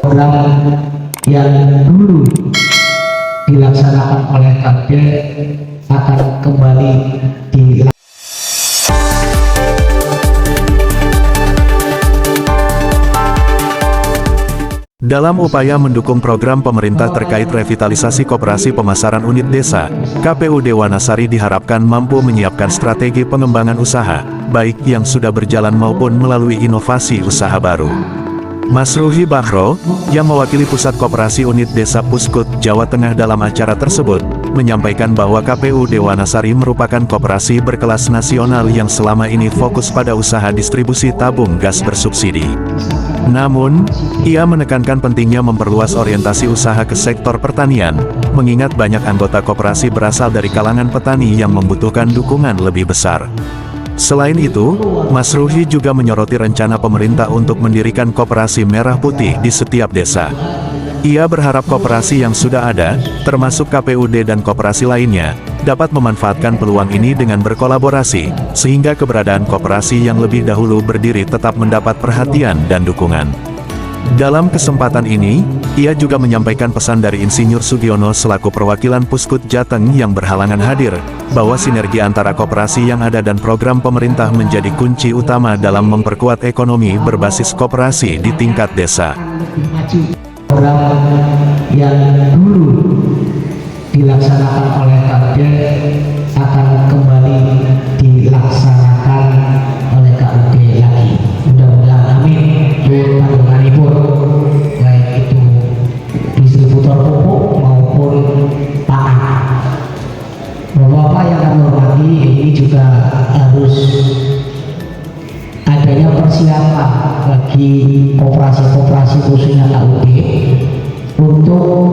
program yang dulu dilaksanakan oleh KUD akan kembali dilaksanakan. Dalam upaya mendukung program pemerintah terkait revitalisasi koperasi pemasaran unit desa, KPUD Wanasari diharapkan mampu menyiapkan strategi pengembangan usaha, baik yang sudah berjalan maupun melalui inovasi usaha baru. Mas Ruhi Bahro, yang mewakili Pusat Koperasi Unit Desa Puskut, Jawa Tengah dalam acara tersebut, menyampaikan bahwa KPUD Wanasari merupakan koperasi berkelas nasional yang selama ini fokus pada usaha distribusi tabung gas bersubsidi. Namun, ia menekankan pentingnya memperluas orientasi usaha ke sektor pertanian, mengingat banyak anggota koperasi berasal dari kalangan petani yang membutuhkan dukungan lebih besar. Selain itu, Mas Ruhi juga menyoroti rencana pemerintah untuk mendirikan koperasi merah putih di setiap desa. Ia berharap koperasi yang sudah ada, termasuk KPUD dan koperasi lainnya, dapat memanfaatkan peluang ini dengan berkolaborasi, sehingga keberadaan koperasi yang lebih dahulu berdiri tetap mendapat perhatian dan dukungan. Dalam kesempatan ini, ia juga menyampaikan pesan dari Insinyur Sugiono selaku perwakilan Puskut Jateng yang berhalangan hadir, bahwa sinergi antara koperasi yang ada dan program pemerintah menjadi kunci utama dalam memperkuat ekonomi berbasis koperasi di tingkat desa. Program yang dulu dilaksanakan oleh KUD akan kembali dilaksanakan oleh KUD lagi. Mudah-mudahan amin. Pandanganipun baik itu distributor pupuk maupun pangan. Bapak-bapak yang kami hormati, ini juga harus adanya persiapan bagi koperasi-koperasi khususnya KUD untuk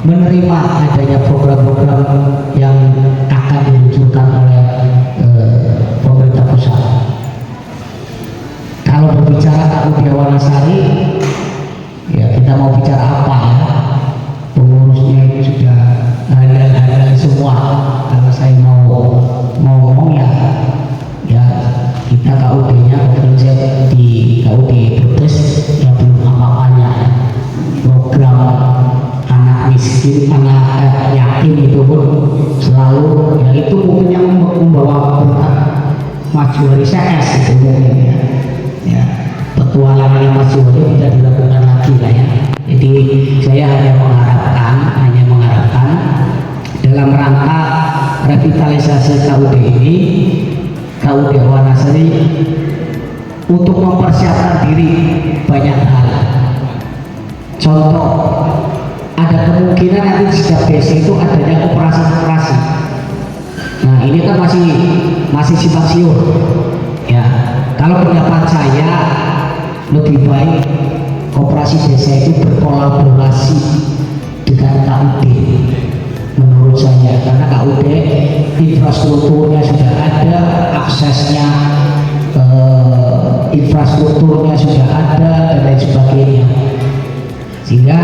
menerima adanya program-program yang akan diluncurkan oleh pemerintah pusat. Kalau berbicara KUD Wanasari, ya kita mau bicara apa ya? Pengurusnya itu sudah ada semua. Kalau saya mau ngomong ya kita KUD-nya bekerja di KUD Brebes ya belum apa-apanya. Program anak miskin, anak yatim itu pun selalu ya itu mungkin yang membawa berkah maju hari CS itu mungkin ya petualangan Mas Juwari tidak dilakukan lagi lah ya. Jadi saya hanya mengharapkan dalam rangka revitalisasi KUD ini, KUD Wanasari untuk mempersiapkan diri banyak hal. Contoh, ada kemungkinan nanti di setiap desa itu adanya koperasi-koperasi. Nah ini kan masih simpang siur. Ya, kalau pendapat saya lebih baik koperasi desa itu berkolaborasi dengan KUD. Menurut saya, karena KUD infrastrukturnya sudah ada, aksesnya infrastrukturnya sudah ada dan lain sebagainya, sehingga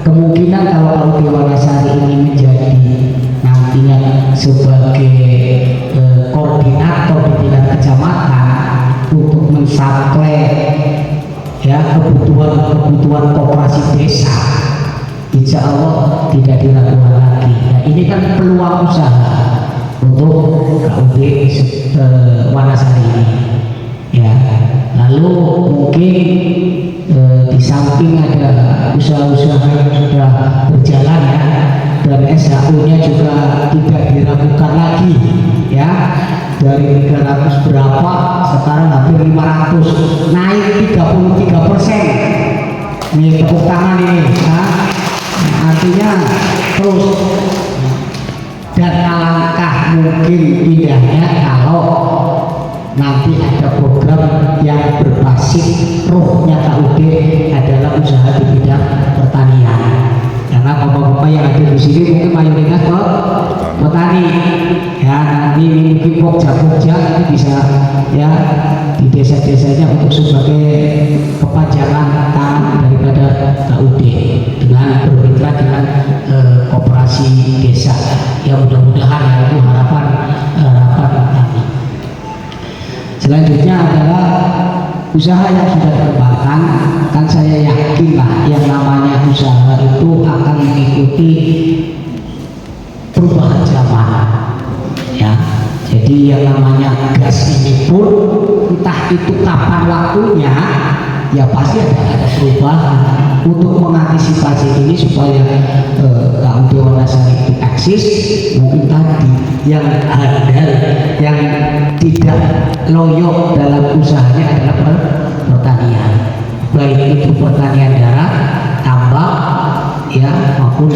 kemungkinan kalau KUD Wanasari ini menjadi nantinya sebagai koordinator di tingkat kecamatan untuk mensuplai ya kebutuhan koperasi desa, insya Allah tidak diragukan lagi. Nah, ini kan peluang usaha untuk KUD Wanasari ini. Ya, lalu mungkin di samping ada usaha-usaha yang sudah berjalan ya, dan SHU-nya juga tidak diragukan lagi ya, dari 300 berapa sekarang hampir 500, naik 33%. Ini tepuk tangan ini ya. Artinya terus, dan alangkah mungkin indahnya kalau nanti ada program yang berbasis ruhnya KUD adalah usaha di bidang pertanian. Karena bapak-bapak yang ada di sini mungkin mayoritas petani. Ya, nanti mungkin pokja-pokja nanti bisa ya di desa-desanya untuk sebagai kepanjangan tangan daripada KUD dengan bermitra dengan koperasi desa. Ya mudah-mudahan itu harapan kami. Selanjutnya adalah usaha yang sudah dikembangkan, kan tugas ini pun entah itu kapan waktunya, ya pasti ada perubahan untuk mengantisipasi ini supaya KUD Wanasari itu eksis. Mungkin tadi yang handal, yang tidak loyo dalam usahanya adalah pertanian, baik itu pertanian darat, tambak, ya maupun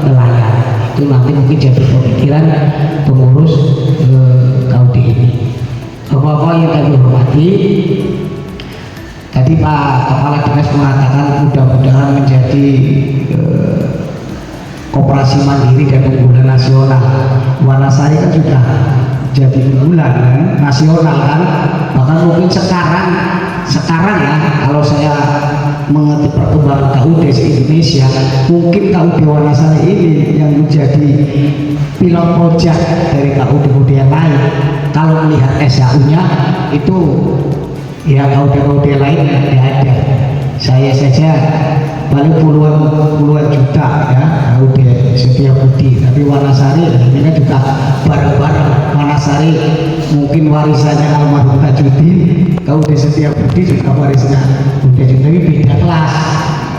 nelayan. Itu nanti mungkin jadi pemikiran pengurus KUD ini. Bapak-bapak yang kami hormati, tadi Pak Kepala Dinas mengatakan mudah-mudahan menjadi koperasi mandiri dan unggulan nasional. Wanasari kan sudah jadi unggulan kan, nasional kan. Bahkan mungkin sekarang ya, kalau saya mengerti perkembangan KUD se-Indonesia, mungkin KUD Wanasari ini yang menjadi pilot project dari KUD yang lain. Kalau melihat SHU-nya itu ya KUD lain tidak ada. Saya saja paling puluhan juta ya KUD Setiabudi, tapi Wanasari ini kan juga bareng-bareng. Wanasari mungkin warisannya almarhum Tajudin, KUD Setiabudi juga warisannya Tajudin, tapi beda kelas.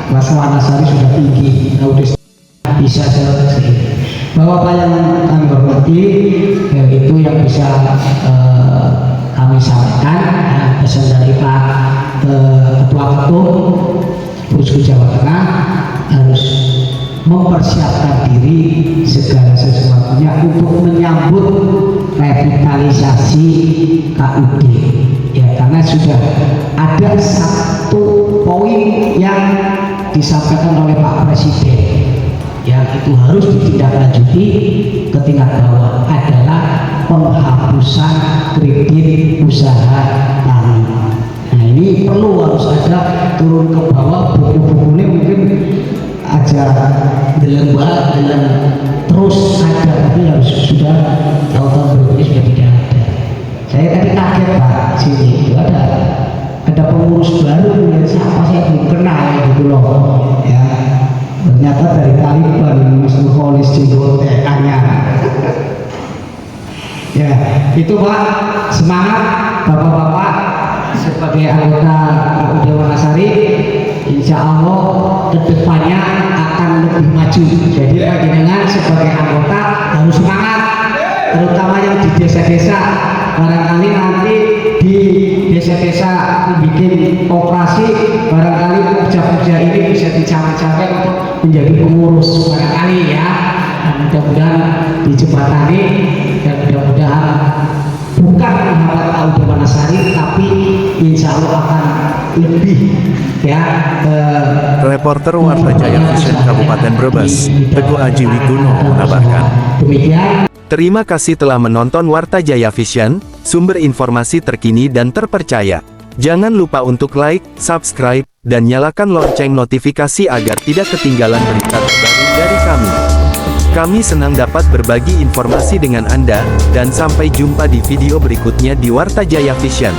Kelas Wanasari sudah tinggi, KUD bisa seperti Bapak yang kami hormati, ya, itu yang bisa kami sampaikan, ya, pesan dari Pak Ketua Ketum Pusku Jawa Tengah harus mempersiapkan diri segala sesuatunya untuk menyambut revitalisasi KUD, ya, karena sudah ada satu poin yang disampaikan oleh Pak Presiden yang itu harus ditindaklanjuti ke tingkat bawah, adalah penghapusan kredit usaha tani. Nah ini perlu harus ada turun ke bawah, buku-bukunya mungkin aja dalam terus ada, tapi harus sudah tahun berikutnya sudah tidak ada. Saya tadi kaget Pak, sini itu ada pengurus baru, ya, siapa saya belum kenal gitu loh, ya. Ternyata dari Taliban, Mas Nurholis Jenggotekannya. Ya, itu Pak, semangat Bapak-bapak sebagai anggota KUD Wanasari, insya Allah kedepannya akan lebih maju. Jadi dengan sebagai anggota harus semangat, terutama yang di desa-desa. Barangkali nanti di desa-desa bikin operasi, barangkali kerja-kerja ini bisa dicapai untuk menjadi pengurus barangkali ya. Nah, mudah-mudahan dijembatani dan mudah-mudahan bukan menghambat KUD Wanasari, tapi insya Allah akan lebih ya. Reporter Warta Jaya Vision Kabupaten Brebes, Teguh Aji Wiguno mengabarkan. Demikian. Terima kasih telah menonton Warta Jaya Vision, sumber informasi terkini dan terpercaya. Jangan lupa untuk like, subscribe, dan nyalakan lonceng notifikasi agar tidak ketinggalan berita terbaru dari kami. Kami senang dapat berbagi informasi dengan Anda, dan sampai jumpa di video berikutnya di Warta Jaya Vision.